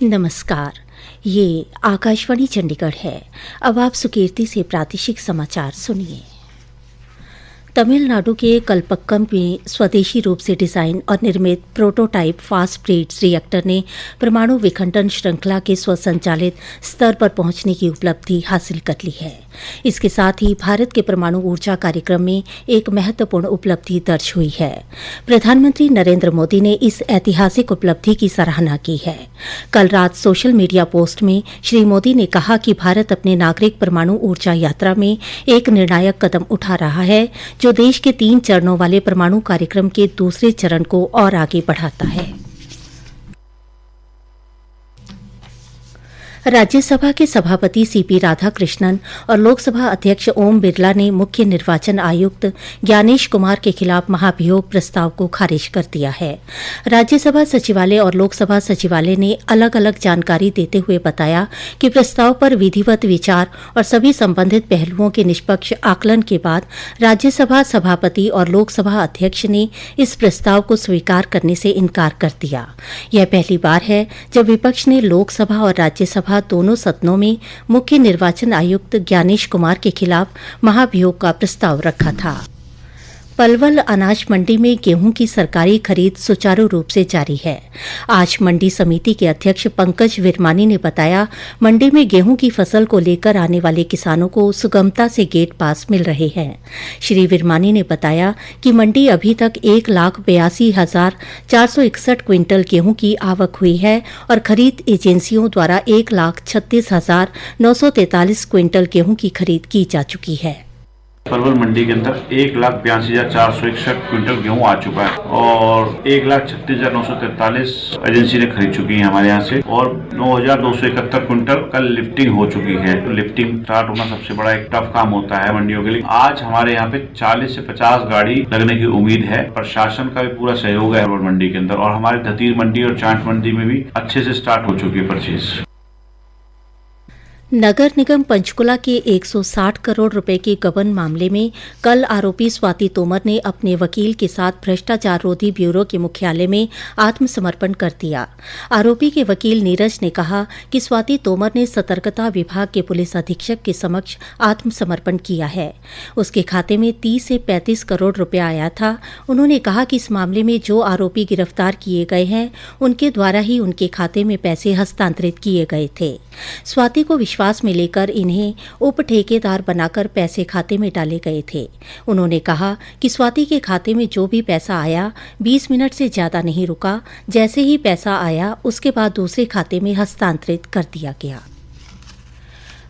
नमस्कार। ये आकाशवाणी चंडीगढ़ है। अब आप सुकीर्ति से प्रादेशिक समाचार सुनिए। तमिलनाडु के कलपक्कम में स्वदेशी रूप से डिजाइन और निर्मित प्रोटोटाइप फास्ट ब्रेड रिएक्टर ने परमाणु विखंडन श्रृंखला के स्वसंचालित स्तर पर पहुंचने की उपलब्धि हासिल कर ली है। इसके साथ ही भारत के परमाणु ऊर्जा कार्यक्रम में एक महत्वपूर्ण उपलब्धि दर्ज हुई है। प्रधानमंत्री नरेंद्र मोदी ने इस ऐतिहासिक उपलब्धि की सराहना की है। कल रात सोशल मीडिया पोस्ट में श्री मोदी ने कहा कि भारत अपने नागरिक परमाणु ऊर्जा यात्रा में एक निर्णायक कदम उठा रहा है, जो देश के 3 चरणों वाले परमाणु कार्यक्रम के दूसरे चरण को और आगे बढ़ाता है। राज्यसभा के सभापति सीपी राधाकृष्णन और लोकसभा अध्यक्ष ओम बिरला ने मुख्य निर्वाचन आयुक्त ज्ञानेश कुमार के खिलाफ महाभियोग प्रस्ताव को खारिज कर दिया है। राज्यसभा सचिवालय और लोकसभा सचिवालय ने अलग अलग जानकारी देते हुए बताया कि प्रस्ताव पर विधिवत विचार और सभी संबंधित पहलुओं के निष्पक्ष आकलन के बाद राज्यसभा सभापति और लोकसभा अध्यक्ष ने इस प्रस्ताव को स्वीकार करने से इनकार कर दिया। यह पहली बार है जब विपक्ष ने लोकसभा और राज्यसभा दोनों सदनों में मुख्य निर्वाचन आयुक्त ज्ञानेश कुमार के खिलाफ महाभियोग का प्रस्ताव रखा था। पलवल अनाज मंडी में गेहूं की सरकारी खरीद सुचारू रूप से जारी है। आज मंडी समिति के अध्यक्ष पंकज विरमानी ने बताया, मंडी में गेहूं की फसल को लेकर आने वाले किसानों को सुगमता से गेट पास मिल रहे हैं। श्री विरमानी ने बताया कि मंडी अभी तक 1,82,461 क्विंटल गेहूं की आवक हुई है और खरीद एजेंसियों द्वारा 1,36,943 क्विंटल गेहूं की खरीद की जा चुकी है। पलवल मंडी के अंदर 1,82,461 क्विंटल गेहूं आ चुका है और 1,36,943 एजेंसी ने खरीद चुकी है हमारे यहाँ से और 9,271 क्विंटल कल लिफ्टिंग हो चुकी है। तो लिफ्टिंग स्टार्ट होना सबसे बड़ा एक टफ काम होता है मंडियों के लिए। आज हमारे यहाँ पे 40 से 50 गाड़ी लगने की उम्मीद है। प्रशासन का भी पूरा सहयोग है पलवल मंडी के अंदर और हमारे धतीर मंडी और चांट मंडी में भी अच्छे से स्टार्ट हो चुकी है परचेज। नगर निगम पंचकुला के 160 करोड़ रुपए के गबन मामले में कल आरोपी स्वाति तोमर ने अपने वकील के साथ भ्रष्टाचार रोधी ब्यूरो के मुख्यालय में आत्मसमर्पण कर दिया। आरोपी के वकील नीरज ने कहा कि स्वाति तोमर ने सतर्कता विभाग के पुलिस अधीक्षक के समक्ष आत्मसमर्पण किया है। उसके खाते में 30 से 35 करोड़ रुपया आया था। उन्होंने कहा कि इस मामले में जो आरोपी गिरफ्तार किए गए हैं, उनके द्वारा ही उनके खाते में पैसे हस्तांतरित किए गए थे। स्वाति को विश्वास में लेकर इन्हें उप ठेकेदार बनाकर पैसे खाते में डाले गए थे। उन्होंने कहा कि स्वाति के खाते में जो भी पैसा आया 20 मिनट से ज्यादा नहीं रुका। जैसे ही पैसा आया उसके बाद दूसरे खाते में हस्तांतरित कर दिया गया।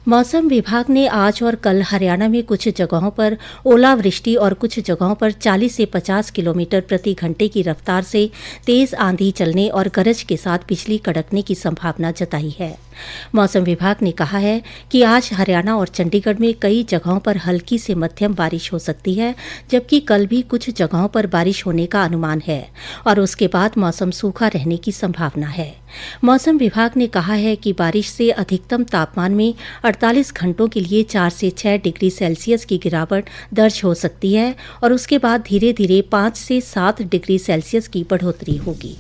मौसम विभाग ने आज और कल हरियाणा में कुछ जगहों पर ओलावृष्टि और कुछ जगहों पर 40 से 50 किलोमीटर प्रति घंटे की रफ्तार से तेज आंधी चलने और गरज के साथ बिजली कड़कने की संभावना जताई है। मौसम विभाग ने कहा है कि आज हरियाणा और चंडीगढ़ में कई जगहों पर हल्की से मध्यम बारिश हो सकती है, जबकि कल भी कुछ जगहों पर बारिश होने का अनुमान है और उसके बाद मौसम सूखा रहने की संभावना है। मौसम विभाग ने कहा है कि बारिश से अधिकतम तापमान में 48 घंटों के लिए 4 से 6 डिग्री सेल्सियस की गिरावट दर्ज हो सकती है और उसके बाद धीरे धीरे 5 से 7 डिग्री सेल्सियस की बढ़ोतरी होगी।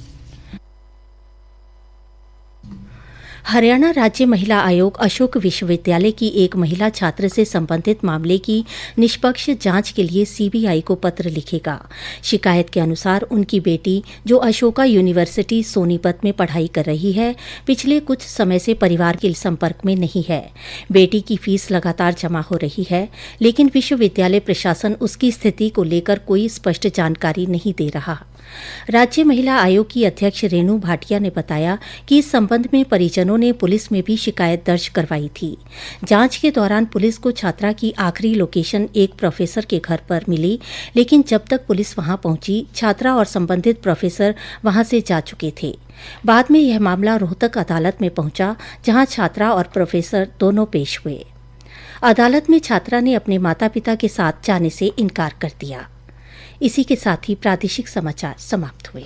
हरियाणा राज्य महिला आयोग अशोक विश्वविद्यालय की एक महिला छात्र से संबंधित मामले की निष्पक्ष जांच के लिए सीबीआई को पत्र लिखेगा। शिकायत के अनुसार उनकी बेटी, जो अशोका यूनिवर्सिटी सोनीपत में पढ़ाई कर रही है, पिछले कुछ समय से परिवार के संपर्क में नहीं है। बेटी की फीस लगातार जमा हो रही है, लेकिन विश्वविद्यालय प्रशासन उसकी स्थिति को लेकर कोई स्पष्ट जानकारी नहीं दे रहा। राज्य महिला आयोग की अध्यक्ष रेणु भाटिया ने बताया कि इस संबंध में परिजनों ने पुलिस में भी शिकायत दर्ज करवाई थी। जांच के दौरान पुलिस को छात्रा की आखिरी लोकेशन एक प्रोफेसर के घर पर मिली, लेकिन जब तक पुलिस वहां पहुंची, छात्रा और संबंधित प्रोफेसर वहां से जा चुके थे। बाद में यह मामला रोहतक अदालत में पहुंचा, जहां छात्रा और प्रोफेसर दोनों पेश हुए। अदालत में छात्रा ने अपने माता पिता के साथ जाने से इनकार कर दिया। इसी के साथ ही प्रादेशिक समाचार समाप्त हुए।